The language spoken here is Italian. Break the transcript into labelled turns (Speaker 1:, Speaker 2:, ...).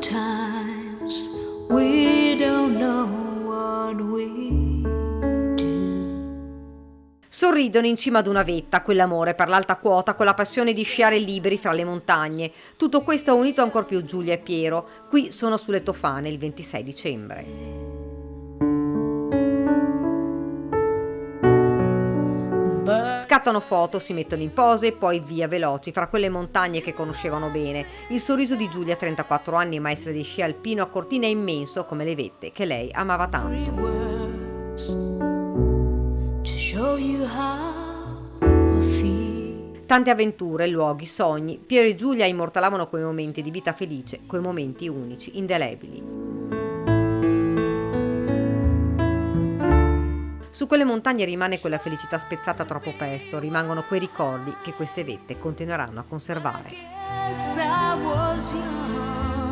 Speaker 1: Sometimes we don't know what we do.
Speaker 2: Sorridono in cima ad una vetta, quell'amore per l'alta quota, quella passione di sciare liberi fra le montagne. Tutto questo ha unito ancor più Giulia e Piero. Qui sono sulle Tofane il 26 dicembre. Scattano foto, si mettono in pose e poi via veloci fra quelle montagne che conoscevano bene. Il sorriso di Giulia, 34 anni, maestra di sci alpino a Cortina, è immenso come le vette che lei amava tanto. Tante avventure, luoghi, sogni. Piero e Giulia immortalavano quei momenti di vita felice, quei momenti unici, indelebili. Su quelle montagne rimane quella felicità spezzata troppo presto, rimangono quei ricordi che queste vette continueranno a conservare.
Speaker 1: Yes, I was young.